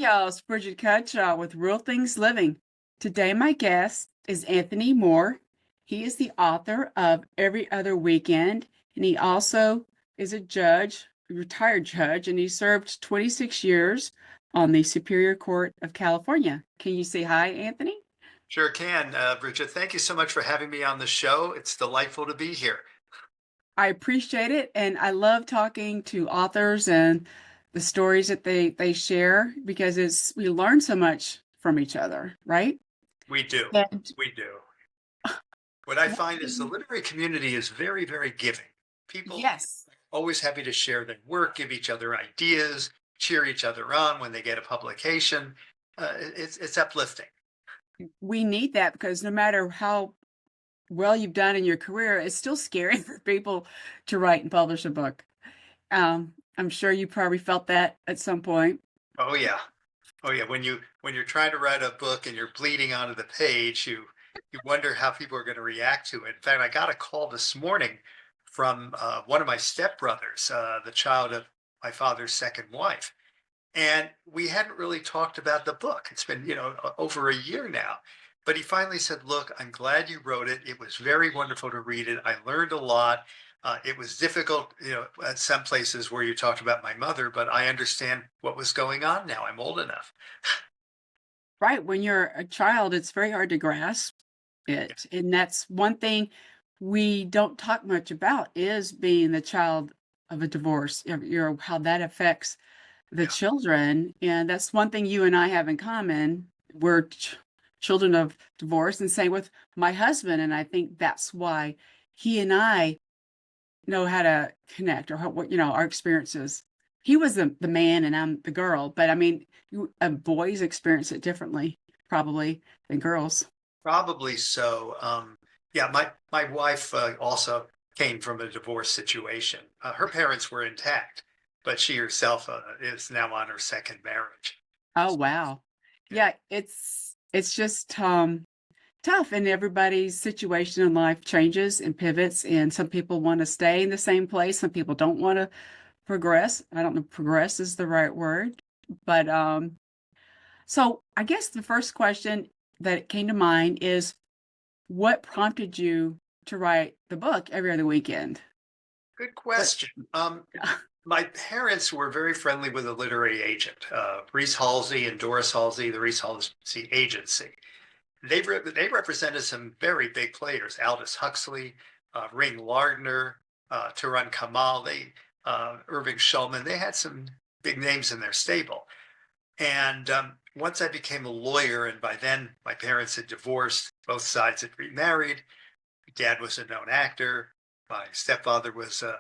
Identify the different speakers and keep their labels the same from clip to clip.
Speaker 1: y'all. It's Bridget Cutshaw with Real Things Living. Today, my guest is Anthony Mohr. He is the author of Every Other Weekend, and he also is a judge, a retired judge, and he served 26 years on the Superior Court of California. Can you say hi, Anthony?
Speaker 2: Sure can, Bridget. Thank you so much for having me on the show. It's delightful to be here.
Speaker 1: I appreciate it, and I love talking to authors and the stories that they share because it's we learn so much from each other, right?
Speaker 2: We do.
Speaker 1: And
Speaker 2: We do. What I
Speaker 1: one
Speaker 2: find is the
Speaker 1: thing,
Speaker 2: literary community is very, very giving. People
Speaker 1: yes,
Speaker 2: always happy to share their work, give each other ideas, cheer each other on when they get a publication. It's uplifting.
Speaker 1: we need that because no matter how well you've done in your career, it's still scary for people to write and publish a book. I'm sure you probably felt that at some point.
Speaker 2: Oh yeah. Oh yeah. When you're trying to write a book and you're bleeding onto the page, you wonder how people are going to react to it. In fact, I got a call this morning from one of my stepbrothers, the child of my father's second wife, and we hadn't really talked about the book. It's been over a year now, but he finally said, "Look, I'm glad you wrote it. It was very wonderful to read it. I learned a lot. It was difficult, at some places where you talked about my mother, but I understand what was going on now. I'm old enough."
Speaker 1: Right, when you're a child, it's very hard to grasp
Speaker 2: Yeah.
Speaker 1: it, and that's one thing we don't talk much about is being the child of a divorce, how that affects the
Speaker 2: Yeah.
Speaker 1: children, and that's one thing you and I have in common. We're children of divorce, and same with my husband, and I think that's why he and I know how to connect or our experiences. He was the man and I'm the girl, but I mean, boys experience it differently probably than girls.
Speaker 2: Probably so. Yeah, my wife also came from a divorce situation. Her parents were intact, but she herself is now on her second marriage.
Speaker 1: Oh, wow.
Speaker 2: Yeah,
Speaker 1: Yeah, it's just tough, and everybody's situation in life changes and pivots, and some people want to stay in the same place, some people don't want to progress. I don't know if progress is the right word, but so I guess the first question that came to mind is what prompted you to write the book Every Other Weekend?
Speaker 2: good
Speaker 1: What?
Speaker 2: question. My parents were very friendly with a literary agent, Reese Halsey and Doris Halsey, the Reese Halsey Agency. They represented some very big players: Aldous Huxley, Ring Lardner, Turan Kamal, Irving Shulman. They had some big names in their stable. And once I became a lawyer, and by then my parents had divorced, both sides had remarried. Dad was a known actor. My stepfather was, a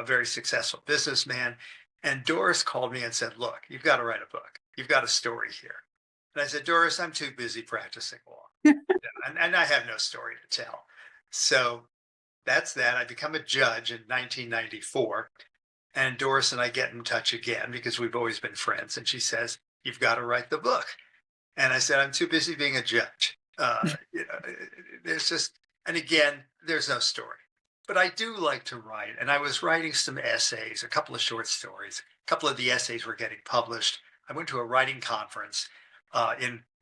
Speaker 2: very successful businessman. And Doris called me and said, "Look, you've got to write a book. You've got a story here." And I said, "Doris, I'm too busy practicing law, and I have no story to tell." So that's that. I become a judge in 1994, and Doris and I get in touch again because we've always been friends. And she says, "You've got to write the book." And I said, "I'm too busy being a judge." There's just, and again, there's no story. But I do like to write. And I was writing some essays, a couple of short stories. A couple of the essays were getting published. I went to a writing conference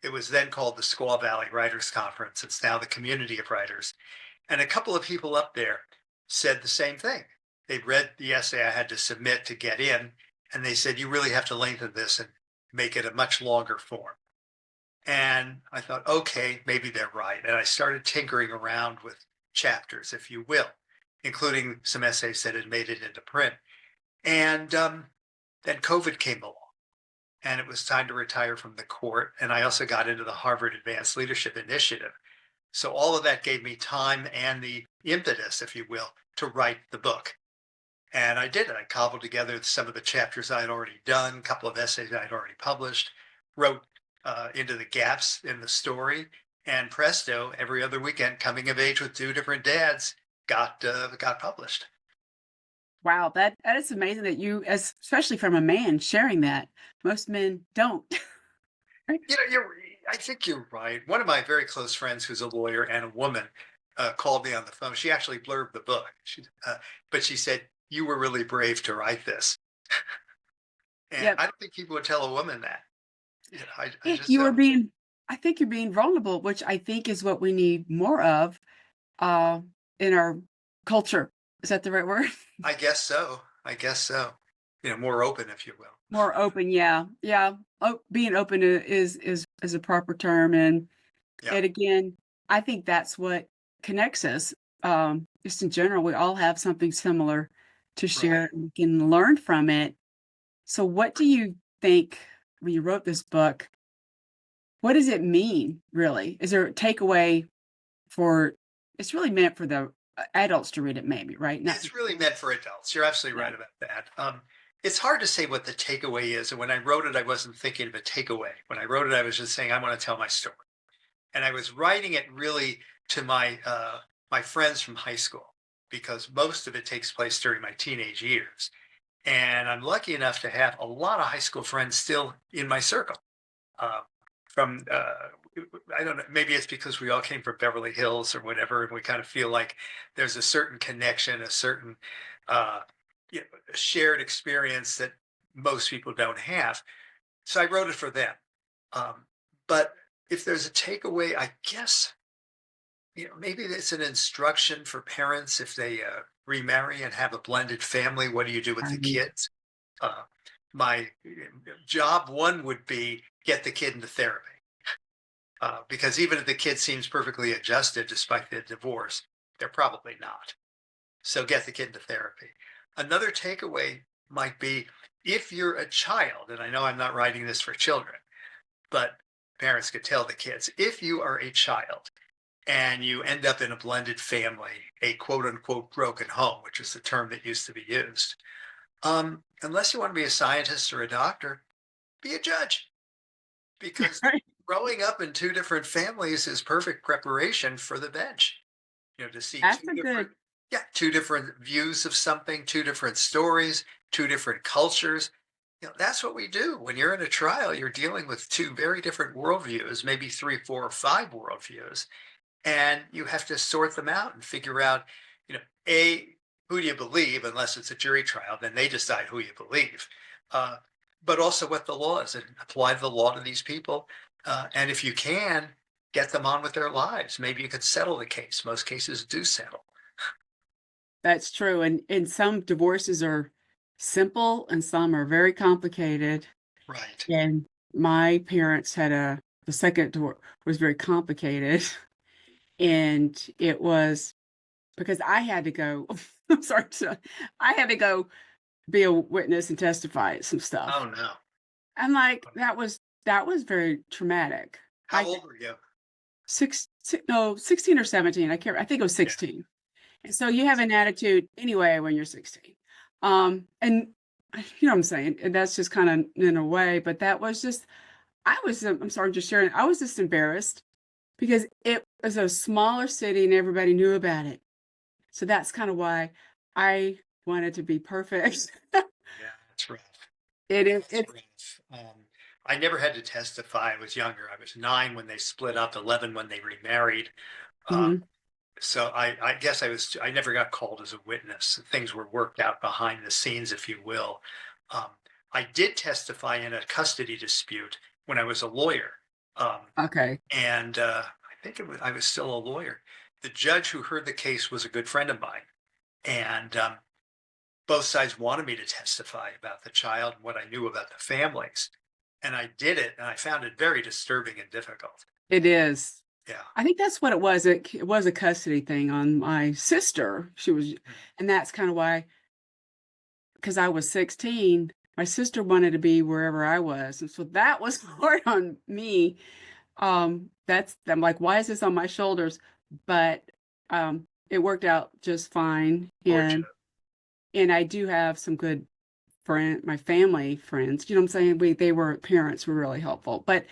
Speaker 2: it was then called the Squaw Valley Writers Conference. It's now the Community of Writers. And a couple of people up there said the same thing. They read the essay I had to submit to get in, and they said, "You really have to lengthen this and make it a much longer form." And I thought, okay, maybe they're right. And I started tinkering around with chapters, if you will, including some essays that had made it into print. And then COVID came along, and it was time to retire from the court. And I also got into the Harvard Advanced Leadership Initiative. So all of that gave me time and the impetus, if you will, to write the book. And I did it. I cobbled together some of the chapters I had already done, a couple of essays I had already published, wrote into the gaps in the story, and presto, Every Other Weekend, coming of age with two different dads, got published.
Speaker 1: Wow, that is amazing that especially from a man sharing that. Most men don't. Right?
Speaker 2: You know, I think you're right. One of my very close friends, who's a lawyer and a woman, called me on the phone. She actually blurbed the book. But she said, "You were really brave to write this." And
Speaker 1: Yep.
Speaker 2: I don't think people would tell a woman that. Yeah, I
Speaker 1: Yeah,
Speaker 2: just
Speaker 1: you are
Speaker 2: don't.
Speaker 1: being I think you're being vulnerable, which I think is what we need more of, uh, in our culture. Is that the right word?
Speaker 2: I guess so. I guess so. More open, if you will.
Speaker 1: More open, yeah, yeah. Being open is a proper term,
Speaker 2: Yeah,
Speaker 1: and again, I think that's what connects us. Just in general, we all have something similar to
Speaker 2: right.
Speaker 1: share, and we can learn from it. So, what do you think when you wrote this book? What does it mean, really? Is there a takeaway for? It's really meant for the adults to read it, maybe, right? Not the
Speaker 2: It's really
Speaker 1: kids.
Speaker 2: meant for adults. You're absolutely
Speaker 1: Yeah.
Speaker 2: right about that. It's hard to say what the takeaway is. And when I wrote it, I wasn't thinking of a takeaway. When I wrote it, I was just saying, I want to tell my story. And I was writing it really to my friends from high school because most of it takes place during my teenage years. And I'm lucky enough to have a lot of high school friends still in my circle. Uh, from I don't know, maybe it's because we all came from Beverly Hills or whatever, and we kind of feel like there's a certain connection, a certain uh, shared experience that most people don't have. So I wrote it for them. Um, but if there's a takeaway, I guess maybe it's an instruction for parents if they remarry and have a blended family. What do you do with the
Speaker 1: Right.
Speaker 2: kids? Uh, my job one would be get the kid into therapy because even if the kid seems perfectly adjusted despite the divorce, they're probably not. So get the kid into therapy. Another takeaway might be if you're a child, and I know I'm not writing this for children, but parents could tell the kids if you are a child and you end up in a blended family, a quote unquote broken home, which is the term that used to be used. Unless you want to be a scientist or a doctor, be a judge because
Speaker 1: Right.
Speaker 2: growing up in two different families is perfect preparation for the bench. To see
Speaker 1: That's a good.
Speaker 2: two different views of something, two different stories, two different cultures. That's what we do. When you're in a trial, you're dealing with two very different worldviews, maybe three, four, or five worldviews, and you have to sort them out and figure out, a who do you believe? Unless it's a jury trial, then they decide who you believe. Uh, but also what the law is, and apply the law to these people. And if you can, get them on with their lives. Maybe you could settle the case. Most cases do settle.
Speaker 1: That's true, and some divorces are simple and some are very complicated,
Speaker 2: Right.
Speaker 1: and my parents had a the second divorce was very complicated, and it was because I had to go I'm sorry, I had to go be a witness and testify at some
Speaker 2: Oh
Speaker 1: stuff.
Speaker 2: no.
Speaker 1: I'm like, that was very traumatic.
Speaker 2: How
Speaker 1: I
Speaker 2: old were you?
Speaker 1: no, 16 or 17, I think it was
Speaker 2: Yeah.
Speaker 1: 16. And so you have an attitude anyway when you're 16. And you know what I'm saying? And that's just kind of in a way, but that was just, I'm sorry, just sharing. I was just embarrassed because it was a smaller city and everybody knew about it. So that's kind of why I wanted to be perfect.
Speaker 2: Yeah, that's rough. That's
Speaker 1: It's,
Speaker 2: rough. I never had to testify. I was younger. I was 9 when they split up, 11 when they remarried. Uh,
Speaker 1: mhm,
Speaker 2: so I guess I never got called as a witness. Things were worked out behind the scenes, if you will. Um, I did testify in a custody dispute when I was a lawyer. Um,
Speaker 1: okay.
Speaker 2: and I think I was still a lawyer. The judge who heard the case was a good friend of mine. And both sides wanted me to testify about the child and what I knew about the families. And I did it, and I found it very disturbing and difficult.
Speaker 1: It is.
Speaker 2: Yeah.
Speaker 1: I think that's what it was. It was a custody thing on my sister.
Speaker 2: Mm.
Speaker 1: And that's kind of why, because I was 16, my sister wanted to be wherever I was. And so that was hard on me. I'm like, why is this on my shoulders? But it worked out just fine.
Speaker 2: Fortunate.
Speaker 1: And I do have some good my family friends, you know what I'm saying? They were parents were really helpful, but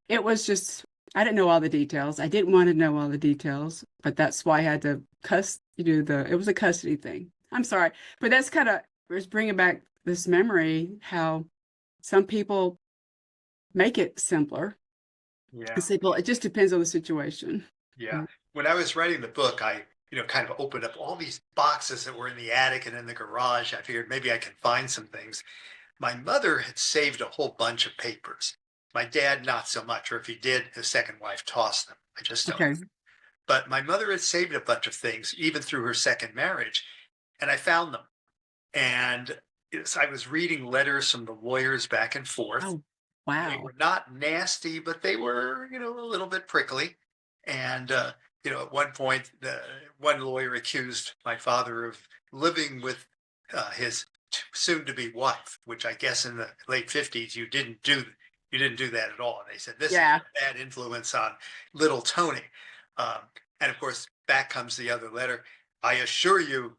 Speaker 1: it was just, I didn't know all the details. I didn't want to know all the details, but that's why I had to it was a custody thing. I'm sorry, but that's kind of, was bringing back this memory, how some people make it simpler
Speaker 2: Yeah.
Speaker 1: and simple. It just depends on the situation.
Speaker 2: Yeah.
Speaker 1: Right.
Speaker 2: When I was writing the book, I, kind of opened up all these boxes that were in the attic and in the garage. I figured maybe I could find some things. My mother had saved a whole bunch of papers. My dad, not so much, or if he did, his second wife tossed them. I just don't.
Speaker 1: Okay.
Speaker 2: But my mother had saved a bunch of things, even through her second marriage, and I found them. And I was reading letters from the lawyers back and forth.
Speaker 1: Oh,
Speaker 2: They
Speaker 1: wow.
Speaker 2: were not nasty, but they were, a little bit prickly. And, at one point, one lawyer accused my father of living with his soon-to-be wife, which I guess in the late 50s you didn't do. You didn't do that at all. And they said this is
Speaker 1: Yeah.
Speaker 2: a bad influence on little Tony. And of course, back comes the other letter. I assure you,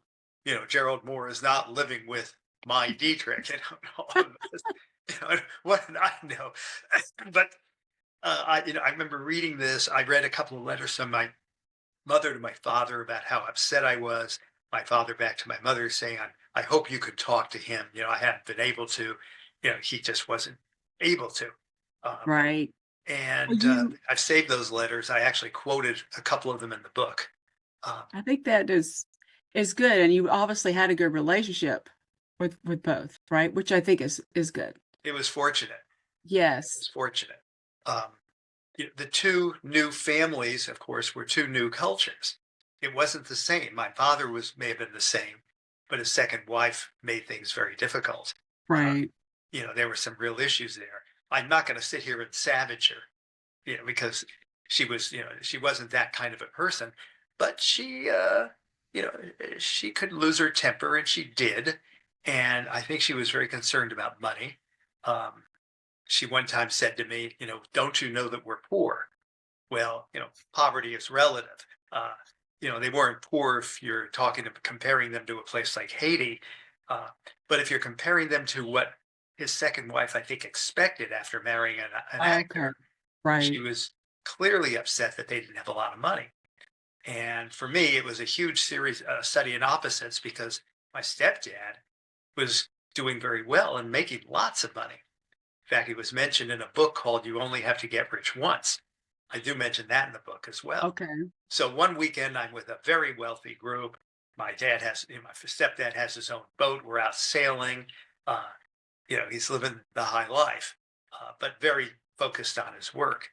Speaker 2: Gerald Mohr is not living with my Dietrich. All of this. What did I know? But I remember reading this. I read a couple of letters from my mother to my father about how upset I was. My father back to my mother saying, I hope you could talk to him. I hadn't been able to. He just wasn't able to. Um,
Speaker 1: Right. Well,
Speaker 2: and
Speaker 1: you
Speaker 2: I've saved those letters. I actually quoted a couple of them in the book. Um,
Speaker 1: I think that is good, and you obviously had a good relationship with both, right? Which I think is good.
Speaker 2: it was fortunate. It
Speaker 1: Yes.
Speaker 2: was fortunate. Um, the two new families, of course, were two new cultures. It wasn't the same. My father may have been the same, but his second wife made things very difficult. Uh,
Speaker 1: Right.
Speaker 2: there were some real issues there. I'm not going to sit here and savage her, because she wasn't that kind of a person, but you know, she could lose her temper, and she did. And I think she was very concerned about money. Um, she one time said to me, don't you know that we're poor? Well, poverty is relative. They weren't poor if you're comparing them to a place like Haiti. Uh, but if you're comparing them to what his second wife, I think, expected after marrying an
Speaker 1: Okay.
Speaker 2: actor, she
Speaker 1: Right.
Speaker 2: was clearly upset that they didn't have a lot of money. And for me, it was a huge study in opposites, because my stepdad was doing very well and making lots of money. In fact, he was mentioned in a book called You Only Have to Get Rich Once. I do mention that in the book as well.
Speaker 1: Okay.
Speaker 2: So one weekend, I'm with a very wealthy group. My stepdad has his own boat. We're out sailing. Uh, he's living the high life, but very focused on his work.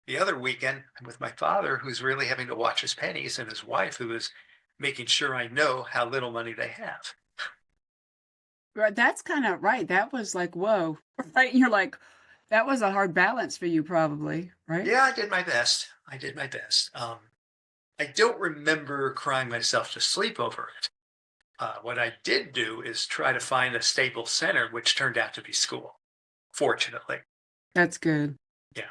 Speaker 2: The other weekend, I'm with my father, who's really having to watch his pennies, and his wife, who is making sure I know how little money they have.
Speaker 1: Right. That's kind of right. That was like, whoa. Right. And you're like, that was a hard balance for you, probably, right?
Speaker 2: Yeah, I did my best. I did my best. I don't remember crying myself to sleep over it. What I did do is try to find a stable center, which turned out to be school, fortunately.
Speaker 1: That's good.
Speaker 2: Yeah.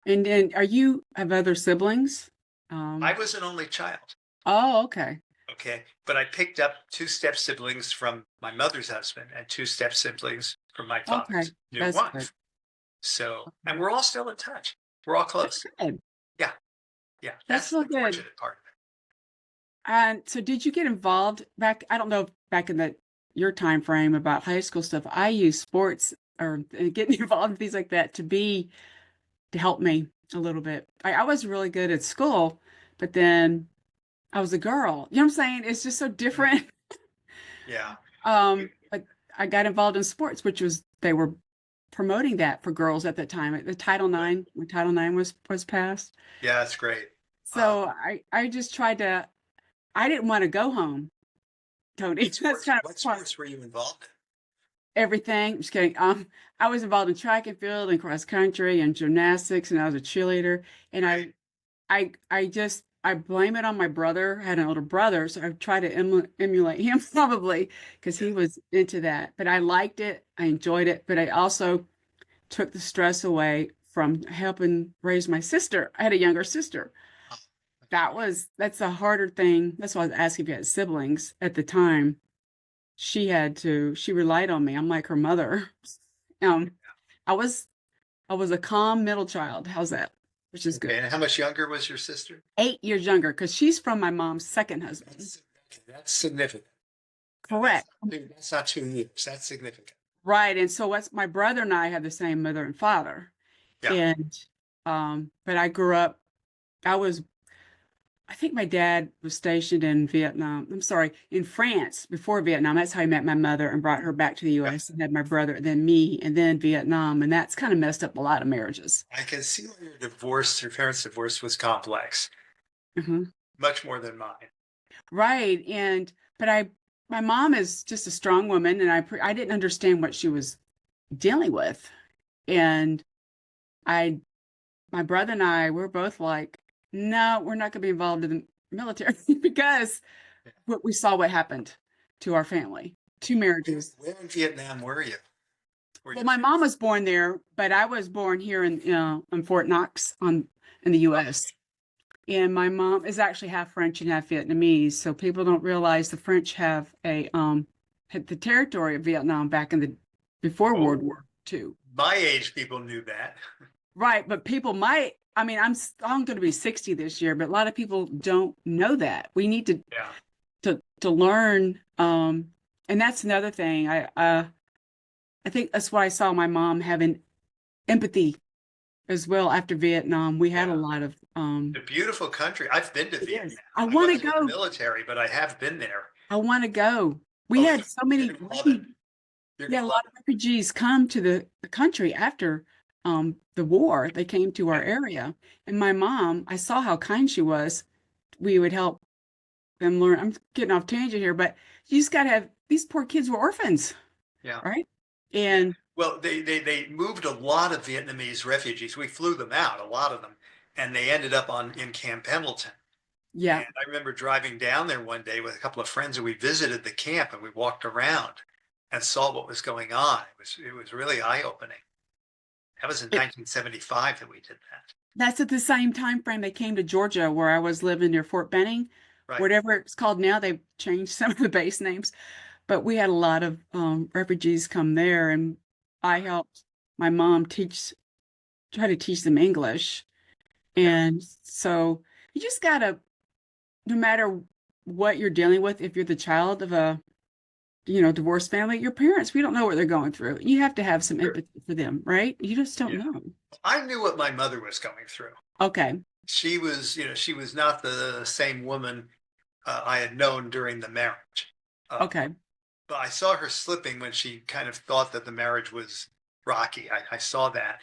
Speaker 1: And then are you have other siblings?
Speaker 2: I was an only child.
Speaker 1: Oh, okay.
Speaker 2: Okay. But I picked up two step siblings from my mother's husband and two step siblings from my
Speaker 1: Okay.
Speaker 2: father's new
Speaker 1: That's good.
Speaker 2: wife. So, and
Speaker 1: Okay.
Speaker 2: we're all still in touch. We're all
Speaker 1: That's
Speaker 2: close.
Speaker 1: good.
Speaker 2: Yeah. Yeah.
Speaker 1: That's
Speaker 2: That's
Speaker 1: so
Speaker 2: the
Speaker 1: good.
Speaker 2: fortunate part of
Speaker 1: And so did you get involved back, I don't know if back in your time frame about high school stuff. I use sports or getting involved in things like that to help me a little bit. I was really good at school, but then I was a girl. You know what I'm saying? It's just so
Speaker 2: it. Mm.
Speaker 1: different.
Speaker 2: Yeah.
Speaker 1: But I got involved in sports, which was they were promoting that for girls at that time. The Title
Speaker 2: Right.
Speaker 1: IX, when Title IX was passed.
Speaker 2: Yeah, that's great. Um,
Speaker 1: So I just tried to I didn't want to go home, Tony. That's kind of
Speaker 2: what
Speaker 1: part
Speaker 2: sports were you involved
Speaker 1: everything. Just kidding. I was involved in track and field and cross country and gymnastics, and I was a cheerleader. And
Speaker 2: in? Great.
Speaker 1: I blame it on my brother. I had an older brother, so I try to emulate him probably because
Speaker 2: Yeah.
Speaker 1: he was into that. But I liked it. I enjoyed it. But I also took the stress away from helping raise my sister. I had a younger sister.
Speaker 2: Oh, okay.
Speaker 1: That's a harder thing. That's why I was asking if you had siblings at the time. She relied on me. I'm like her mother. Um, I was I was a calm middle child. How's that? Which is good.
Speaker 2: Okay. And how much younger was your sister?
Speaker 1: 8 years younger because she's from my mom's second husband.
Speaker 2: That's significant.
Speaker 1: Correct.
Speaker 2: That's not 2 years. That's significant.
Speaker 1: Right. And so what's my brother and I have the same mother and father.
Speaker 2: Yeah.
Speaker 1: And but I grew up, I was I think my dad was stationed in Vietnam. I'm sorry, in France before Vietnam. That's how I met my mother and brought her back to the
Speaker 2: Yeah.
Speaker 1: US and had my brother, then me, and then Vietnam. And that's kind of messed up a lot of marriages.
Speaker 2: I can see why your parents' divorce was complex,
Speaker 1: Mhm.
Speaker 2: much more than mine.
Speaker 1: Right. But my mom is just a strong woman, and I didn't understand what she was dealing with. And I, my brother and I, we're both like, no, we're not going to be involved in the military because we saw what happened to our family, two marriages.
Speaker 2: Where in Vietnam were you? Were
Speaker 1: Well,
Speaker 2: you?
Speaker 1: my mom was born there, but I was born here in Fort Knox in the
Speaker 2: Oh,
Speaker 1: U.S. And my mom is actually half French and half Vietnamese, so people don't realize the French have a had the territory of Vietnam back in the before
Speaker 2: oh,
Speaker 1: World War II.
Speaker 2: my age people knew that.
Speaker 1: Right, but people might. I mean, I'm going to be 60 this year, but a lot of people don't know that. We need
Speaker 2: Yeah.
Speaker 1: to learn. And that's another thing. I think that's why I saw my mom having empathy as well after Vietnam. We had a
Speaker 2: Yeah.
Speaker 1: lot of
Speaker 2: A beautiful country. I've been to
Speaker 1: it is.
Speaker 2: Vietnam.
Speaker 1: I
Speaker 2: I
Speaker 1: want to
Speaker 2: wasn't in the
Speaker 1: go.
Speaker 2: military, but I have been there.
Speaker 1: I want to go. We
Speaker 2: Oh,
Speaker 1: had so
Speaker 2: you're
Speaker 1: many
Speaker 2: gonna love it. You're
Speaker 1: we had
Speaker 2: gonna
Speaker 1: a
Speaker 2: love
Speaker 1: lot of refugees come to the country after the war. They came to
Speaker 2: it.
Speaker 1: our area. And my mom, I saw how kind she was. We would help them learn. I'm getting off tangent here, but you just got to have these poor kids were orphans,
Speaker 2: Yeah.
Speaker 1: right?
Speaker 2: Yeah.
Speaker 1: And
Speaker 2: Well, they moved a lot of Vietnamese refugees. We flew them out, a lot of them, and they ended up on in Camp Pendleton.
Speaker 1: yeah,
Speaker 2: And I remember driving down there one day with a couple of friends, and we visited the camp and we walked around and saw what was going on. It was really eye-opening. That was in
Speaker 1: it,
Speaker 2: 1975 that we did that.
Speaker 1: that's at the same time frame they came to Georgia, where I was living near Fort Benning,
Speaker 2: Right.
Speaker 1: whatever it's called now. They've changed some of the base names, but we had a lot of refugees come there, and I helped my mom try to teach them English.
Speaker 2: Yeah.
Speaker 1: And so you just gotta, no matter what you're dealing with, if you're the child of a, divorced family, your parents, we don't know what they're going through. You have to have some
Speaker 2: Sure.
Speaker 1: empathy for them, right? You just don't
Speaker 2: Yeah.
Speaker 1: know.
Speaker 2: I knew what my mother was going through.
Speaker 1: Okay.
Speaker 2: She was not the same woman I had known during the marriage. Uh,
Speaker 1: Okay.
Speaker 2: but I saw her slipping when she kind of thought that the marriage was rocky. I saw that.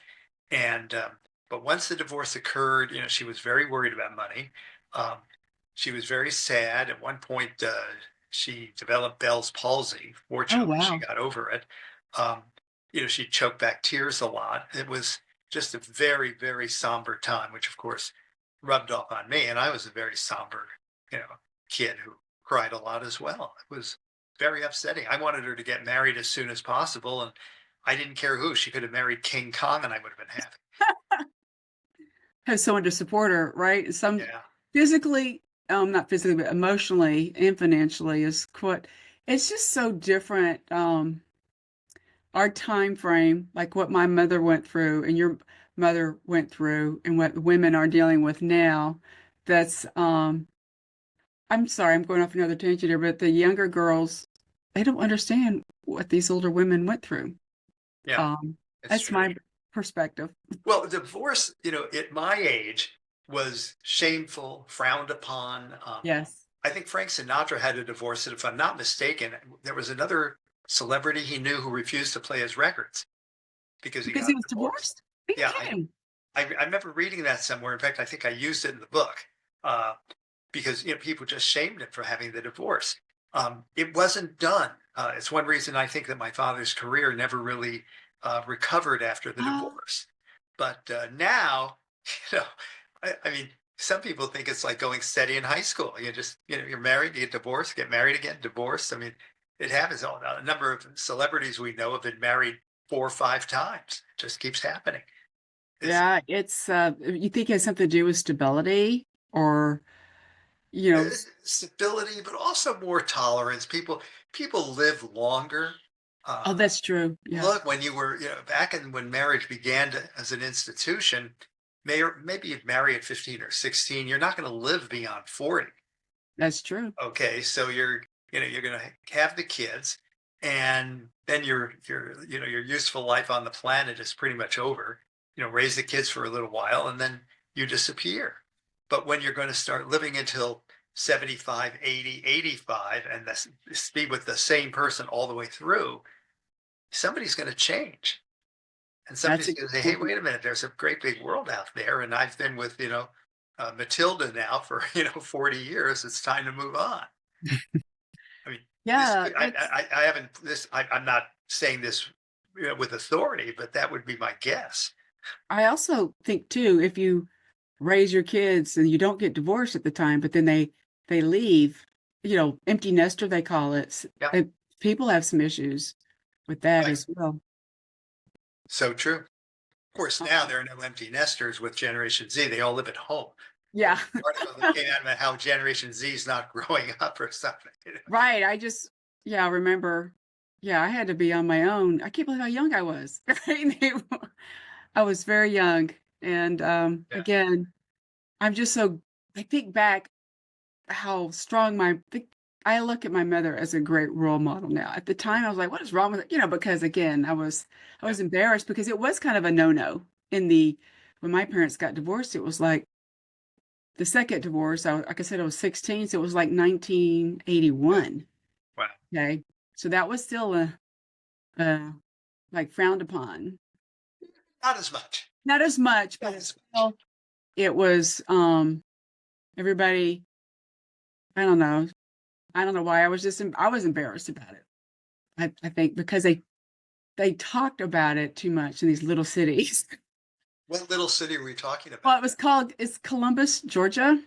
Speaker 2: And, but once the divorce occurred, she was very worried about money. Um, she was very sad. At one point, she developed Bell's palsy.
Speaker 1: Oh,
Speaker 2: Fortunately, she
Speaker 1: wow.
Speaker 2: got over it. Um, she choked back tears a lot. It was just a very, very somber time, which of course rubbed off on me. And I was a very somber, you know, kid who cried a lot as well. It was very upsetting. I wanted her to get married as soon as possible, and I didn't care who. She could have married King Kong, and I would have been happy.
Speaker 1: Have someone to support her, right? Some
Speaker 2: Yeah,
Speaker 1: physically, not physically, but emotionally and financially is quite, it's just so different. Our time frame, like what my mother went through and your mother went through and what women are dealing with now, that's I'm sorry, I'm going off another tangent here, but the younger girls, they don't understand what these older women went through.
Speaker 2: yeah,
Speaker 1: Um,
Speaker 2: it's
Speaker 1: that's
Speaker 2: true.
Speaker 1: my perspective.
Speaker 2: Well, divorce, at my age was shameful, frowned upon.
Speaker 1: Yes.
Speaker 2: I think Frank Sinatra had a divorce, and if I'm not mistaken, there was another celebrity he knew who refused to play his records because he
Speaker 1: Because
Speaker 2: got
Speaker 1: he was
Speaker 2: divorced.
Speaker 1: divorced? Are you
Speaker 2: Yeah,
Speaker 1: kidding?
Speaker 2: I remember reading that somewhere. In fact, I think I used it in the book. Uh, because people just shamed him for having the divorce. It wasn't done. It's one reason I think that my father's career never really recovered after the
Speaker 1: Oh,
Speaker 2: divorce. But now, you know, I mean, some people think it's like going steady in high school. You just, you're married, you get divorced, get married again, divorced. I mean, it happens all now. A number of celebrities we know have been married 4 or 5 times. It just keeps happening. It's
Speaker 1: yeah, it's you think it has something to do with stability or, you know,
Speaker 2: stability, but also more tolerance. People live longer.
Speaker 1: oh,
Speaker 2: Uh,
Speaker 1: that's true. Yeah,
Speaker 2: Look, when you were, back in when marriage began as an institution, maybe you'd marry at 15 or 16. You're not going to live beyond 40.
Speaker 1: that's true.
Speaker 2: Okay, so you're going to have the kids, and then your useful life on the planet is pretty much over. Raise the kids for a little while, and then you disappear. But when you're going to start living until 75, 80, 85, and be with the same person all the way through, somebody's going to change. And
Speaker 1: That's
Speaker 2: somebody's
Speaker 1: a
Speaker 2: going
Speaker 1: good
Speaker 2: to say, hey,
Speaker 1: point.
Speaker 2: wait a minute, there's a great big world out there. And I've been with, Matilda now for, 40 years. It's time to move on. I mean, this,
Speaker 1: Yeah, it's
Speaker 2: I haven't, I'm not saying this with authority, but that would be my guess.
Speaker 1: I also think too, if you raise your kids and you don't get divorced at the time, but then they leave, empty nester they call it.
Speaker 2: Yeah,
Speaker 1: People have some issues with that
Speaker 2: right.
Speaker 1: as well.
Speaker 2: So true. Of course, now
Speaker 1: Um,
Speaker 2: there are no empty nesters with Generation Z. They all live at home. There
Speaker 1: yeah.
Speaker 2: was an article that came out about how Generation Z is not growing up or something.
Speaker 1: Right. I remember, yeah, I had to be on my own. I can't believe how young I was. Right? I was very young. And
Speaker 2: Yeah.
Speaker 1: again, I'm just I think back how strong I look at my mother as a great role model now. At the time, I was like, what is wrong with it? Because again, I
Speaker 2: Yeah.
Speaker 1: was embarrassed because it was kind of a no-no when my parents got divorced, it was like the second divorce, like I said, I was 16, so it was like
Speaker 2: Yeah.
Speaker 1: 1981.
Speaker 2: Wow.
Speaker 1: Okay. So that was still uh, like frowned upon.
Speaker 2: Not as much.
Speaker 1: Not as much, but
Speaker 2: Not
Speaker 1: it's
Speaker 2: as much.
Speaker 1: still, it was, everybody, I don't know. I don't know why I was embarrassed about it. I think because they talked about it too much in these little cities.
Speaker 2: What little city are we talking
Speaker 1: Well,
Speaker 2: about?
Speaker 1: it's Columbus, Georgia.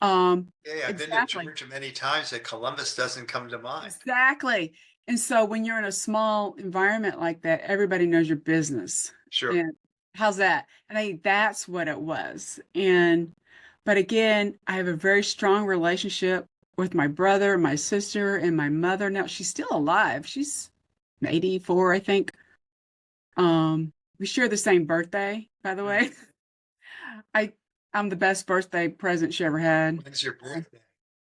Speaker 2: Yeah, yeah, I've been to
Speaker 1: Exactly.
Speaker 2: Georgia many times, and Columbus doesn't come to mind.
Speaker 1: Exactly. And so when you're in a small environment like that, everybody knows your business.
Speaker 2: Sure.
Speaker 1: And how's that? And I think that's what it was. But again, I have a very strong relationship with my brother, my sister, and my mother. Now she's still alive. She's 84, I think. We share the same birthday, by the
Speaker 2: Mm.
Speaker 1: way. I I'm the best birthday present she ever had.
Speaker 2: When's your
Speaker 1: Uh,
Speaker 2: birthday?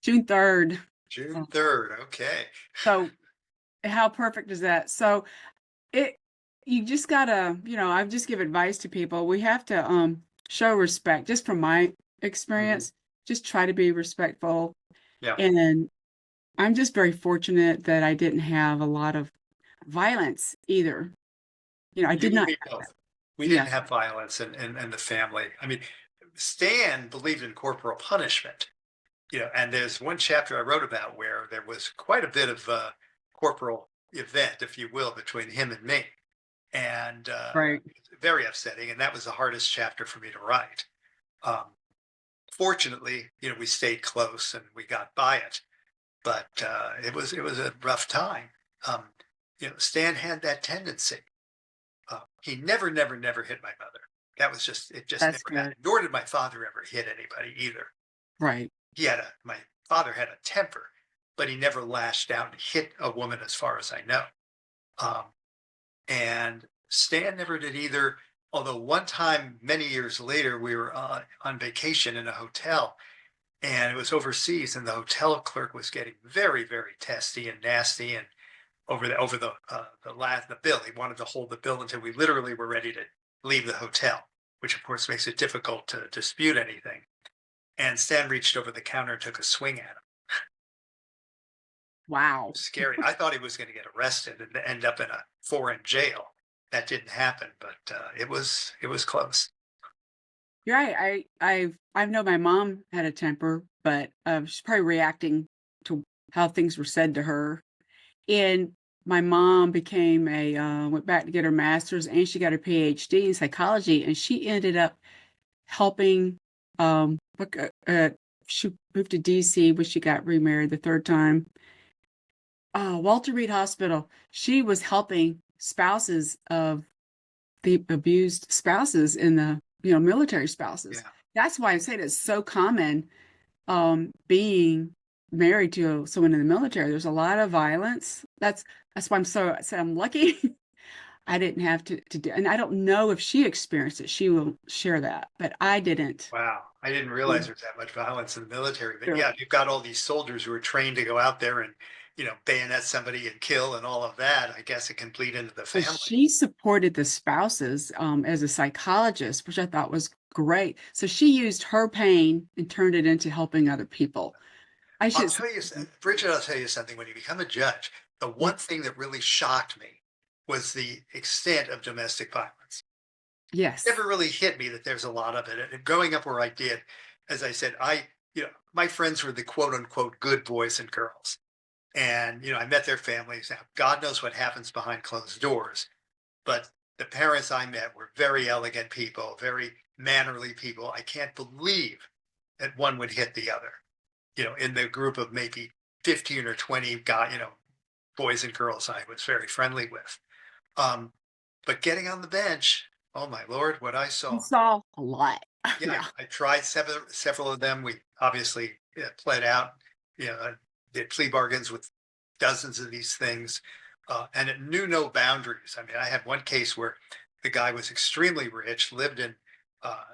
Speaker 1: June 3rd.
Speaker 2: June
Speaker 1: Uh,
Speaker 2: 3rd. Okay.
Speaker 1: So how perfect is that? So it you just gotta, I just give advice to people. We have to show respect, just from my
Speaker 2: Mhm.
Speaker 1: experience, just try to be respectful.
Speaker 2: Yeah.
Speaker 1: And I'm just very fortunate that I didn't have a lot of violence either. I
Speaker 2: You
Speaker 1: did
Speaker 2: and
Speaker 1: not
Speaker 2: me
Speaker 1: have that.
Speaker 2: both. We
Speaker 1: Yeah.
Speaker 2: didn't have violence in the family. I mean, Stan believed in corporal punishment, and there's one chapter I wrote about where there was quite a bit of corporal event, if you will, between him and me. And
Speaker 1: Right.
Speaker 2: very upsetting. And that was the hardest chapter for me to write. Um, Fortunately, we stayed close and we got by it. But it was a rough time. Um, Stan had that tendency. He never, never, never hit my mother. It just
Speaker 1: That's
Speaker 2: never
Speaker 1: good.
Speaker 2: happened. Nor did my father ever hit anybody either.
Speaker 1: Right.
Speaker 2: My father had a temper, but he never lashed out and hit a woman, as far as I know. Um, and Stan never did either. Although one time, many years later, we were on vacation in a hotel, and it was overseas, and the hotel clerk was getting very, very testy and nasty, and over the bill. He wanted to hold the bill until we literally were ready to leave the hotel, which of course makes it difficult to dispute anything. And Stan reached over the counter and took a swing at him.
Speaker 1: Wow.
Speaker 2: Scary. I thought he was going to get arrested and end up in a foreign jail. That didn't happen, but it was close.
Speaker 1: You're right. I know my mom had a temper, but she's probably reacting to how things were said to her. And my mom went back to get her master's, and she got her PhD in psychology, and she ended up helping, she moved to DC when she got remarried the third time. Walter Reed Hospital. She was helping spouses of the abused spouses in the, military spouses.
Speaker 2: Yeah.
Speaker 1: That's why I say it's so common, being married to someone in the military. There's a lot of violence. That's why I said I'm lucky I didn't have to do, and I don't know if she experienced it. She will share that, but I didn't.
Speaker 2: Wow. I didn't realize
Speaker 1: Mm.
Speaker 2: there's that much violence in the military. But
Speaker 1: Sure.
Speaker 2: yeah, you've got all these soldiers who are trained to go out there and, bayonet somebody and kill and all of that. I guess it can bleed into the
Speaker 1: But
Speaker 2: family.
Speaker 1: she supported the spouses, as a psychologist, which I thought was great. So she used her pain and turned it into helping other people. I
Speaker 2: I'll
Speaker 1: should say,
Speaker 2: tell you, Bridget, I'll tell you something. When you become a judge, the
Speaker 1: yeah,
Speaker 2: one thing that really shocked me was the extent of domestic violence.
Speaker 1: yes,
Speaker 2: Never really hit me that there's a lot of it. And growing up where I did, as I said, my friends were the quote unquote good boys and girls. And, I met their families. Now, God knows what happens behind closed doors, but the parents I met were very elegant people, very mannerly people. I can't believe that one would hit the other, in the group of maybe 15 or 20 boys and girls I was very friendly with. Um, but getting on the bench, oh my Lord, what I
Speaker 1: we
Speaker 2: saw.
Speaker 1: saw a lot.
Speaker 2: Yeah,
Speaker 1: Yeah,
Speaker 2: I tried several of them. We obviously pled out, did plea bargains with dozens of these things, and it knew no boundaries. I mean, I had one case where the guy was extremely rich, lived in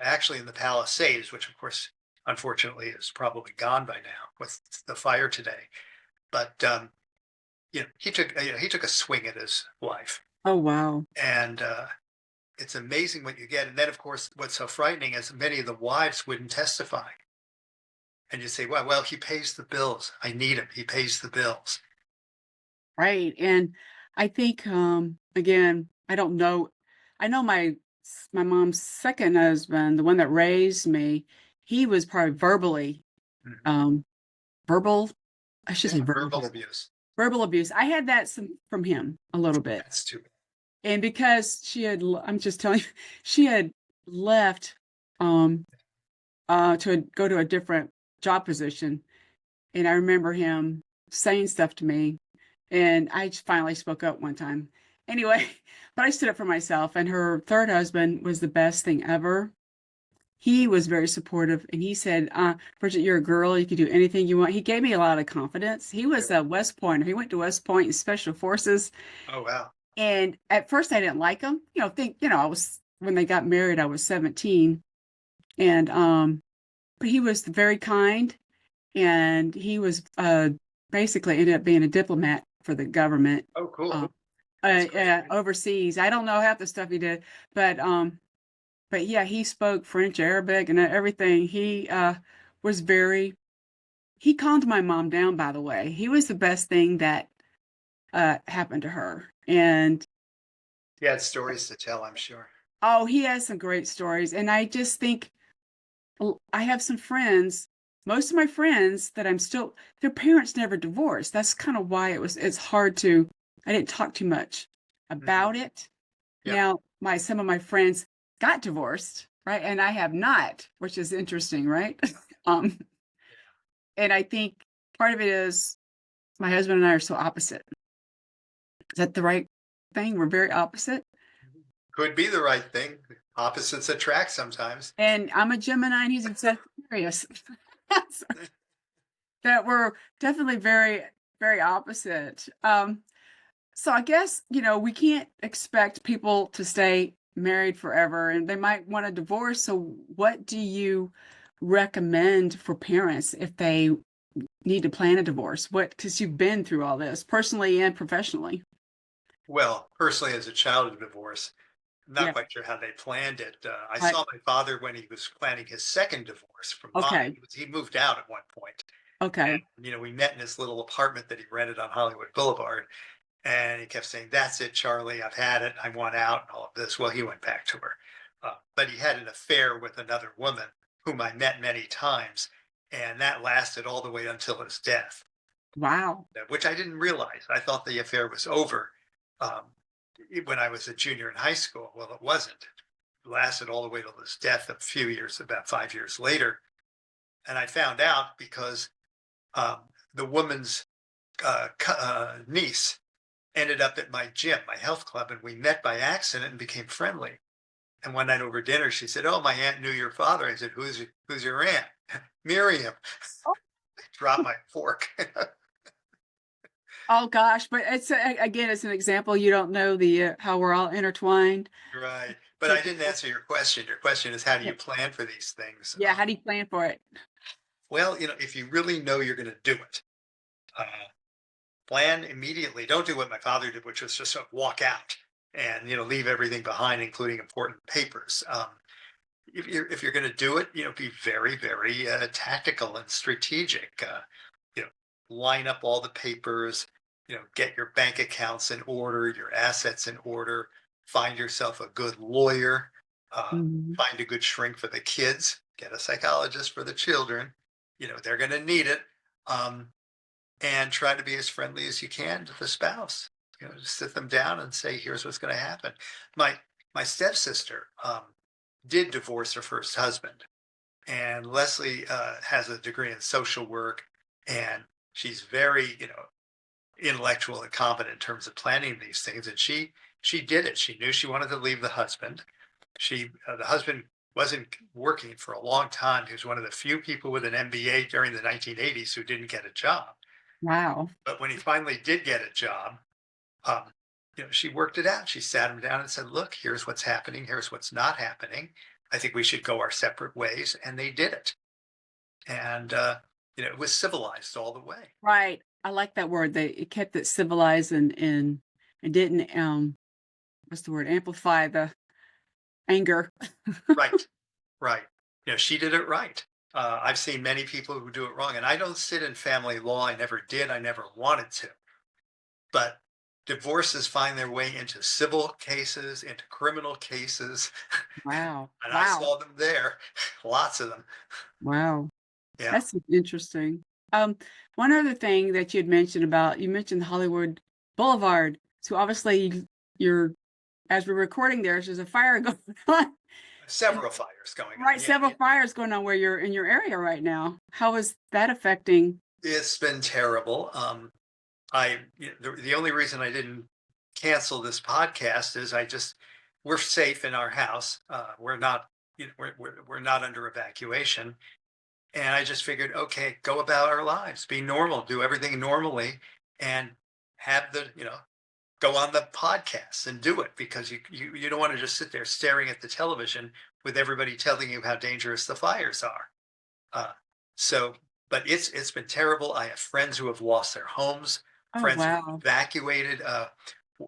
Speaker 2: actually in the Palisades, which of course, unfortunately, is probably gone by now with the fire today. But he took a swing at his wife,
Speaker 1: oh wow,
Speaker 2: and it's amazing what you get. And then, of course, what's so frightening is many of the wives wouldn't testify. And you say, well, he pays the bills. I need him. He pays the bills.
Speaker 1: right. And I think again, I don't know. I know my mom's second husband, the one that raised me, he was probably verbally
Speaker 2: Mhm.
Speaker 1: um verbal, I should say
Speaker 2: Yeah,
Speaker 1: verbal,
Speaker 2: verbal abuse.
Speaker 1: verbal abuse. I had that from him a little bit.
Speaker 2: That's too bad.
Speaker 1: And because I'm just telling you, she had left um to go to a different job position. And I remember him saying stuff to me. And I just finally spoke up one time. Anyway, but I stood up for myself. And her third husband was the best thing ever. He was very supportive. And he said, Bridget, you're a girl. You can do anything you want. He gave me a lot of confidence. He was a West Pointer. He went to West Point in Special Forces.
Speaker 2: Oh, wow.
Speaker 1: And at first I didn't like him. I was, when they got married, I was 17. And, but he was very kind. And he was basically ended up being a diplomat for the government
Speaker 2: Oh, cool.
Speaker 1: uh,
Speaker 2: That's great.
Speaker 1: overseas. I don't know half the stuff he did, but yeah, he spoke French, Arabic, and everything. He was very. He calmed my mom down. By the way, he was the best thing that happened to her. And
Speaker 2: He had stories to tell, I'm sure.
Speaker 1: oh, he has some great stories. And I just think I have some friends. Most of my friends that I'm still, their parents never divorced. That's kind of why it's hard to, I didn't talk too much
Speaker 2: Mhm.
Speaker 1: about it.
Speaker 2: Yeah.
Speaker 1: Now, some of my friends got divorced, right? And I have not, which is interesting, right? um, and I think part of it is my husband and I are so opposite. Is that the right thing? We're very opposite.
Speaker 2: Could be the right thing. Opposites attract sometimes.
Speaker 1: And I'm a Gemini and he's a Sagittarius. That we're definitely very, very opposite. So I guess, we can't expect people to stay married forever and they might want a divorce. So what do you recommend for parents if they need to plan a divorce? Because you've been through all this personally and professionally.
Speaker 2: Well, personally, as a child of divorce, I'm not
Speaker 1: Yeah.
Speaker 2: quite sure how they planned it. I
Speaker 1: Right.
Speaker 2: saw my father when he was planning his second divorce from mine.
Speaker 1: Okay.
Speaker 2: He moved out at one point. And,
Speaker 1: Okay.
Speaker 2: we met in his little apartment that he rented on Hollywood Boulevard. And he kept saying, "That's it, Charlie. I've had it. I want out," and all of this. Well, he went back to her. But he had an affair with another woman whom I met many times. And that lasted all the way until his death,
Speaker 1: Wow.
Speaker 2: which I didn't realize. I thought the affair was over um, when I was a junior in high school. Well, it wasn't. It lasted all the way till his death a few years, about 5 years later. And I found out because the woman's niece ended up at my gym, my health club, and we met by accident and became friendly. And one night over dinner, she said, "Oh, my aunt knew your father." I said, "Who's your aunt?" "Miriam." Drop my fork.
Speaker 1: Oh gosh, but again, it's an example. You don't know the how we're all intertwined.
Speaker 2: Right. But
Speaker 1: So
Speaker 2: I didn't answer your question. Your question is, how do
Speaker 1: yeah,
Speaker 2: you plan for these things?
Speaker 1: yeah, how do you plan for it?
Speaker 2: Well, if you really know you're going to do it, uh, plan immediately. Don't do what my father did, which was just sort of walk out and leave everything behind, including important papers. if you're going to do it, be very, very tactical and strategic. You know, line up all the papers. Get your bank accounts in order, your assets in order. Find yourself a good lawyer.
Speaker 1: Mhm.
Speaker 2: Find a good shrink for the kids. Get a psychologist for the children. They're going to need it. Um, and try to be as friendly as you can to the spouse. Just sit them down and say, "Here's what's going to happen." My stepsister did divorce her first husband, and Leslie has a degree in social work, and she's very, intellectual and competent in terms of planning these things. And she did it. She knew she wanted to leave the husband. The husband wasn't working for a long time. He was one of the few people with an MBA during the 1980s who didn't get a job.
Speaker 1: Wow.
Speaker 2: But when he finally did get a job, um, she worked it out. She sat him down and said, "Look, here's what's happening. Here's what's not happening. I think we should go our separate ways." And they did it. And, it was civilized all the way.
Speaker 1: Right. I like that word. They it kept it civilized and didn't what's the word? Amplify the anger.
Speaker 2: Right. Right. She did it right. I've seen many people who do it wrong. And I don't sit in family law. I never did. I never wanted to. But divorces find their way into civil cases, into criminal cases.
Speaker 1: Wow.
Speaker 2: And I
Speaker 1: Wow.
Speaker 2: saw them there, lots of them.
Speaker 1: Wow.
Speaker 2: Yeah.
Speaker 1: That's interesting. Um, one other thing that you'd mentioned about you mentioned Hollywood Boulevard. So obviously you're as we're recording there's a fire going on. And
Speaker 2: Several fires going on.
Speaker 1: right,
Speaker 2: Yeah.
Speaker 1: several fires going on where you're in your area right now. How is that affecting?
Speaker 2: It's been terrible. The only reason I didn't cancel this podcast is we're safe in our house. We're not, we're not under evacuation. And I just figured, okay, go about our lives, be normal, do everything normally, and have go on the podcast and do it, because you don't want to just sit there staring at the television with everybody telling you how dangerous the fires are. Uh, so, but it's been terrible. I have friends who have lost their homes,
Speaker 1: Oh,
Speaker 2: friends who have
Speaker 1: wow.
Speaker 2: evacuated.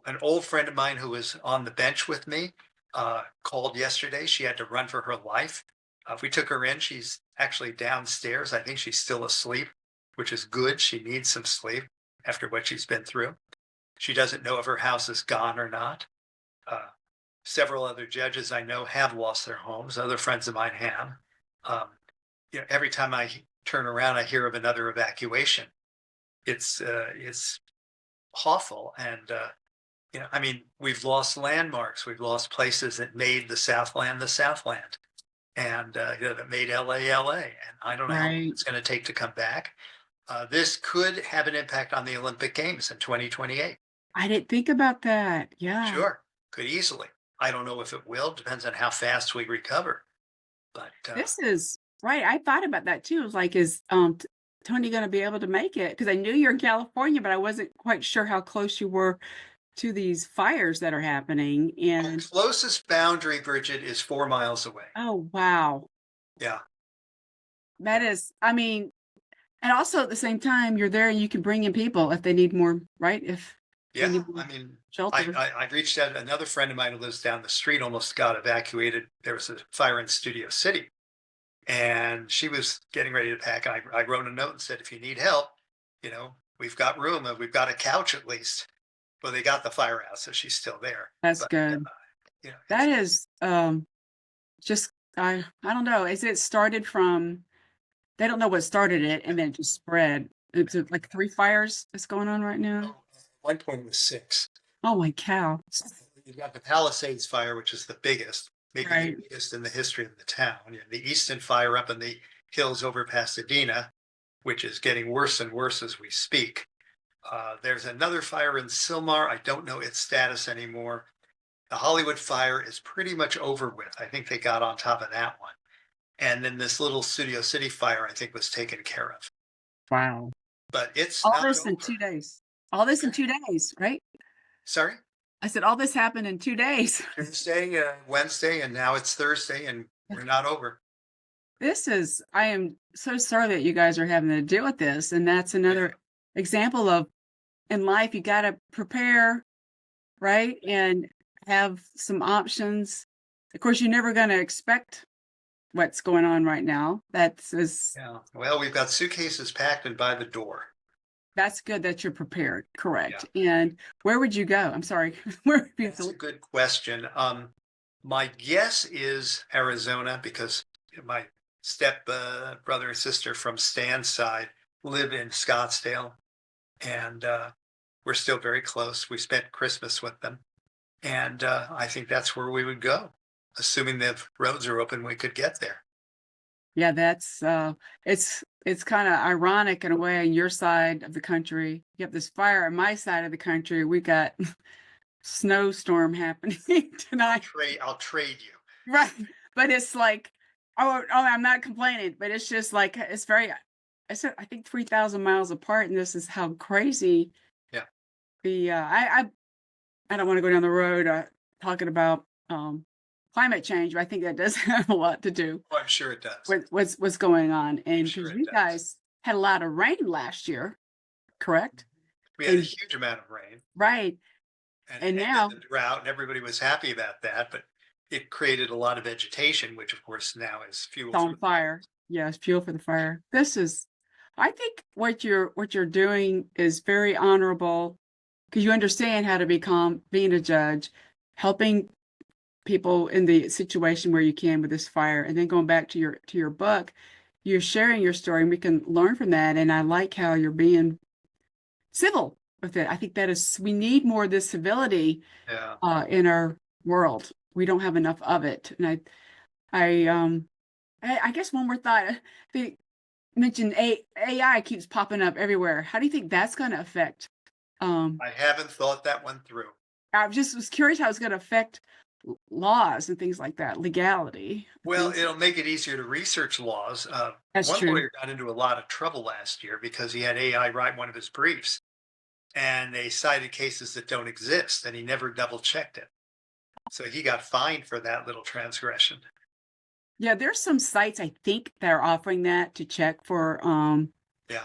Speaker 2: An old friend of mine who was on the bench with me called yesterday. She had to run for her life. We took her in. She's actually downstairs. I think she's still asleep, which is good. She needs some sleep after what she's been through. She doesn't know if her house is gone or not. Uh, Several other judges I know have lost their homes. Other friends of mine have. Um, every time I turn around, I hear of another evacuation. It's awful, and I mean, we've lost landmarks, we've lost places that made the Southland the Southland, and that made LA LA. And I don't know how long
Speaker 1: Right.
Speaker 2: it's going to take to come back. This could have an impact on the Olympic Games in 2028.
Speaker 1: I didn't think about that. Yeah.
Speaker 2: Sure, could easily. I don't know if it will. Depends on how fast we recover. But
Speaker 1: This is right. I thought about that too. It was like, is Tony going to be able to make it? Because I knew you're in California, but I wasn't quite sure how close you were to these fires that are happening.
Speaker 2: our
Speaker 1: And
Speaker 2: closest boundary, Bridget, is 4 miles away.
Speaker 1: oh, wow.
Speaker 2: Yeah,
Speaker 1: That
Speaker 2: yeah.
Speaker 1: is, I mean, and also at the same time, you're there and you can bring in people if they need more, right? If they
Speaker 2: Yeah,
Speaker 1: need more
Speaker 2: I mean,
Speaker 1: shelter.
Speaker 2: I reached out. Another friend of mine who lives down the street almost got evacuated. There was a fire in Studio City, and she was getting ready to pack. I wrote a note and said, "If you need help, we've got room, and we've got a couch at least." Well, they got the fire out, so she's still there.
Speaker 1: That's
Speaker 2: But
Speaker 1: good. That
Speaker 2: it's
Speaker 1: is just I don't know. Is it started from they don't know what started it and then it just spread. It's like three fires that's going on right now.
Speaker 2: at one point it was six.
Speaker 1: Oh my cow.
Speaker 2: You've got the Palisades fire, which is the biggest, maybe the
Speaker 1: Right.
Speaker 2: biggest in the history of the town. The Easton fire up in the hills over Pasadena, which is getting worse and worse as we speak. There's another fire in Silmar. I don't know its status anymore. The Hollywood fire is pretty much over with. I think they got on top of that one. And then this little Studio City fire, I think, was taken care of.
Speaker 1: Wow.
Speaker 2: But it's
Speaker 1: All
Speaker 2: not
Speaker 1: this in
Speaker 2: over.
Speaker 1: 2 days. All this in
Speaker 2: Okay.
Speaker 1: 2 days, right?
Speaker 2: Sorry?
Speaker 1: I said all this happened in 2 days.
Speaker 2: Tuesday, Wednesday, and now it's Thursday, and we're not over.
Speaker 1: This is I am so sorry that you guys are having to deal with this. And that's
Speaker 2: Yeah.
Speaker 1: another example of in life, you got to prepare, right? And have some options. Of course, you're never going to expect what's going on right now.
Speaker 2: Yeah. Well, we've got suitcases packed and by the door.
Speaker 1: That's good that you're prepared,
Speaker 2: Yeah.
Speaker 1: correct. And where would you go? I'm sorry. Where would you have to
Speaker 2: That's a
Speaker 1: live?
Speaker 2: good question. My guess is Arizona because my step brother and sister from Stan's side live in Scottsdale, and we're still very close. We spent Christmas with them, and I think that's where we would go, assuming the roads are open. We could get there.
Speaker 1: Yeah, that's it's kind of ironic in a way on your side of the country. You have this fire on my side of the country. We got snowstorm happening tonight.
Speaker 2: I'll trade you.
Speaker 1: Right. But it's like, I'm not complaining, but it's just like it's very I think 3,000 miles apart, and this is how crazy
Speaker 2: Yeah.
Speaker 1: the I don't want to go down the road talking about climate change, but I think that does have a lot to do
Speaker 2: Oh, I'm sure it does.
Speaker 1: with what's going on.
Speaker 2: I'm
Speaker 1: And
Speaker 2: sure
Speaker 1: because
Speaker 2: it
Speaker 1: you
Speaker 2: does.
Speaker 1: guys had a lot of rain last year, correct?
Speaker 2: We had a
Speaker 1: And
Speaker 2: huge amount of rain.
Speaker 1: right.
Speaker 2: And
Speaker 1: And
Speaker 2: it ended
Speaker 1: now
Speaker 2: the drought, and everybody was happy about that, but it created a lot of vegetation, which of course now is fuel
Speaker 1: it's
Speaker 2: for
Speaker 1: on
Speaker 2: the fire.
Speaker 1: fire. Yes, fuel for the fire. This is I think what you're doing is very honorable because you understand how to become being a judge, helping people in the situation where you can with this fire, and then going back to your book, you're sharing your story, and we can learn from that. And I like how you're being civil with it. I think that is we need more of this civility
Speaker 2: Yeah.
Speaker 1: in our world. We don't have enough of it, and I guess one more thought. The mentioned AI keeps popping up everywhere. How do you think that's going to affect?
Speaker 2: I haven't thought that one through.
Speaker 1: I just was curious how it's going to affect laws and things like that, legality,
Speaker 2: Well,
Speaker 1: things.
Speaker 2: it'll make it easier to research laws.
Speaker 1: That's
Speaker 2: One
Speaker 1: true.
Speaker 2: lawyer got into a lot of trouble last year because he had AI write one of his briefs, and they cited cases that don't exist, and he never double checked it. So he got fined for that little transgression.
Speaker 1: Yeah, there's some sites I think that are offering that to check for
Speaker 2: Yeah,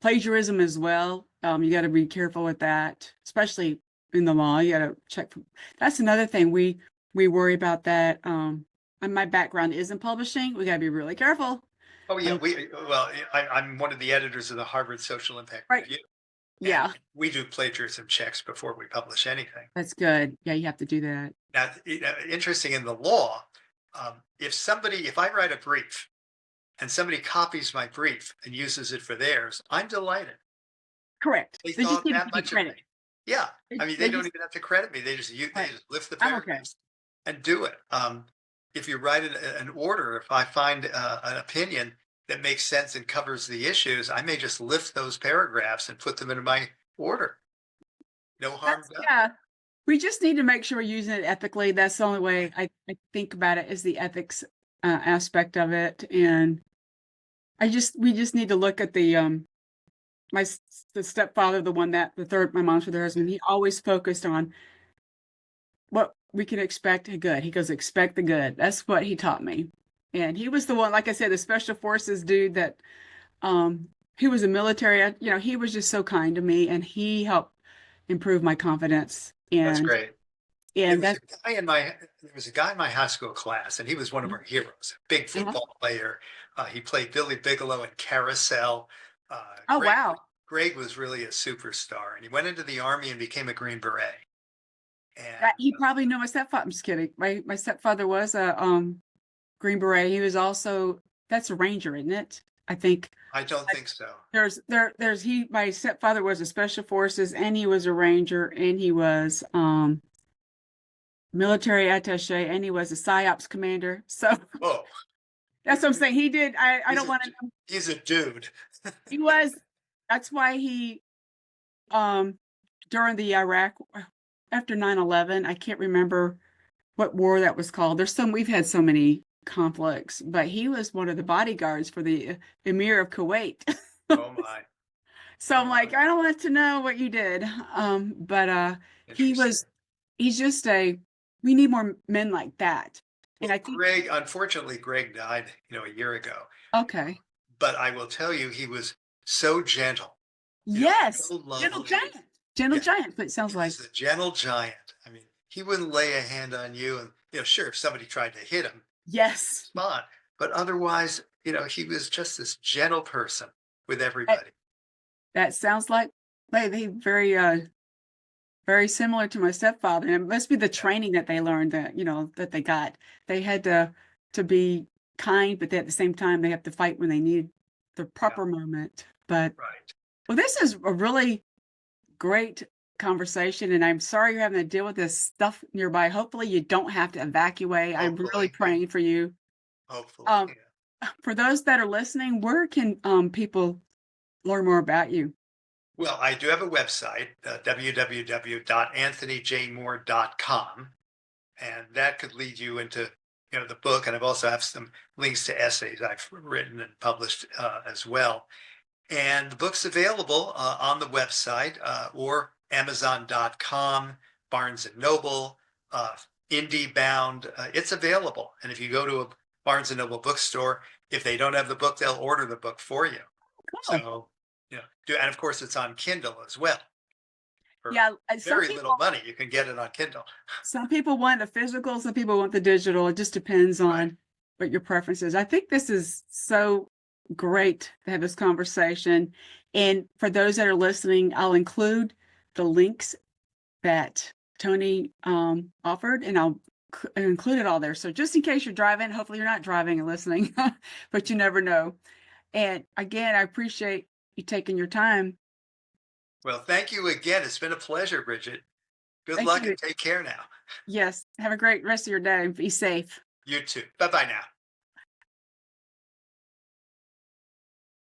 Speaker 1: plagiarism as well. You got to be careful with that, especially in the law. You got to check. That's another thing we worry about that. And my background is in publishing. We got to be really careful.
Speaker 2: oh yeah,
Speaker 1: Uh,
Speaker 2: I'm one of the editors of the Harvard Social Impact
Speaker 1: right.
Speaker 2: Review, and
Speaker 1: Yeah,
Speaker 2: we do plagiarism checks before we publish anything.
Speaker 1: that's good. Yeah, you have to do that.
Speaker 2: Now, interesting in the law, if I write a brief and somebody copies my brief and uses it for theirs, I'm delighted.
Speaker 1: Correct.
Speaker 2: They
Speaker 1: They just
Speaker 2: thought
Speaker 1: need to
Speaker 2: that
Speaker 1: give you
Speaker 2: much of
Speaker 1: credit.
Speaker 2: me. Yeah, I mean, they
Speaker 1: They
Speaker 2: don't
Speaker 1: just
Speaker 2: even have to credit me. They
Speaker 1: right.
Speaker 2: just lift the
Speaker 1: I'm okay.
Speaker 2: paragraphs and do it. If you write an order, if I find an opinion that makes sense and covers the issues, I may just lift those paragraphs and put them into my order. No harm
Speaker 1: That's
Speaker 2: done.
Speaker 1: yeah. We just need to make sure we're using it ethically. That's the only way I think about it is the ethics aspect of it. And we just need to look at the stepfather, the one that the third, my mom's with her husband, he always focused on what we can expect good. He goes, expect the good. That's what he taught me. And he was the one, like I said, the special forces dude that he was a military, he was just so kind to me and he helped improve my confidence.
Speaker 2: That's great. There
Speaker 1: And
Speaker 2: was
Speaker 1: that's
Speaker 2: a guy in my there was a guy in my high school class, and he was one of our heroes. A big
Speaker 1: uh-huh.
Speaker 2: football player. He played Billy Bigelow in Carousel.
Speaker 1: Oh wow.
Speaker 2: Greg was really a superstar, and he went into the army and became a Green Beret. And
Speaker 1: He probably knew my stepfather. I'm just kidding. My stepfather was a Green Beret. He was also that's a Ranger, isn't it? I think
Speaker 2: I don't think so.
Speaker 1: there's he my stepfather was a special forces and he was a Ranger and he was military attaché and he was a PSYOPs commander. So
Speaker 2: Oh,
Speaker 1: that's what I'm saying. He did I
Speaker 2: he's
Speaker 1: don't
Speaker 2: a
Speaker 1: want to
Speaker 2: he's a dude.
Speaker 1: he was that's why he um during the Iraq after 9/11, I can't remember what war that was called. We've had so many conflicts, but he was one of the bodyguards for the Emir of Kuwait.
Speaker 2: Oh my.
Speaker 1: So
Speaker 2: Oh
Speaker 1: I'm like,
Speaker 2: my.
Speaker 1: I don't want to know what you did. But he
Speaker 2: Interesting.
Speaker 1: was he's just we need more men like that. And
Speaker 2: Well,
Speaker 1: I think
Speaker 2: Unfortunately, Greg died, a year ago.
Speaker 1: okay.
Speaker 2: But I will tell you, he was so gentle,
Speaker 1: Yes.
Speaker 2: so
Speaker 1: Gentle
Speaker 2: lovely.
Speaker 1: giant. Gentle
Speaker 2: Yeah,
Speaker 1: giant, but it
Speaker 2: he
Speaker 1: sounds like
Speaker 2: was a gentle giant. I mean, he wouldn't lay a hand on you. And, sure, if somebody tried to hit him,
Speaker 1: yes.
Speaker 2: respond. but otherwise, he was just this gentle person with
Speaker 1: That
Speaker 2: everybody.
Speaker 1: that sounds like they very, very similar to my stepfather, and it must be the
Speaker 2: Yeah,
Speaker 1: training that they learned that, that they got. They had to be kind, but at the same time, they have to fight when they need the
Speaker 2: yeah,
Speaker 1: proper moment. But,
Speaker 2: right.
Speaker 1: well, this is a really great conversation, and I'm sorry you're having to deal with this stuff nearby. Hopefully, you don't have to evacuate. I'm really
Speaker 2: Hopefully,
Speaker 1: praying for you.
Speaker 2: hopefully,
Speaker 1: Um,
Speaker 2: yeah.
Speaker 1: for those that are listening, where can, people learn more about you?
Speaker 2: Well, I do have a website, www.anthonyjmoore.com, and that could lead you into the book. And I've also have some links to essays I've written and published as well. And the book's available on the website or Amazon.com, Barnes and Noble, uh, IndieBound. It's available. And if you go to a Barnes and Noble bookstore, if they don't have the book, they'll order the book for you.
Speaker 1: Oh,
Speaker 2: So, and of course, it's on Kindle as well. For
Speaker 1: yeah,
Speaker 2: very little money, you can get it on Kindle.
Speaker 1: some people want the physical, some people want the digital. It just depends
Speaker 2: Right.
Speaker 1: on what your preference is. I think this is so great to have this conversation. And for those that are listening, I'll include the links that Tony offered, and I'll include it all there. So just in case you're driving, hopefully you're not driving and listening, but you never know. And again, I appreciate you taking your time.
Speaker 2: Well, thank you again. It's been a pleasure, Bridget. Good
Speaker 1: Thank
Speaker 2: luck
Speaker 1: you.
Speaker 2: and take care now.
Speaker 1: Yes. Have a great rest of your day and be safe.
Speaker 2: You too. Bye bye now.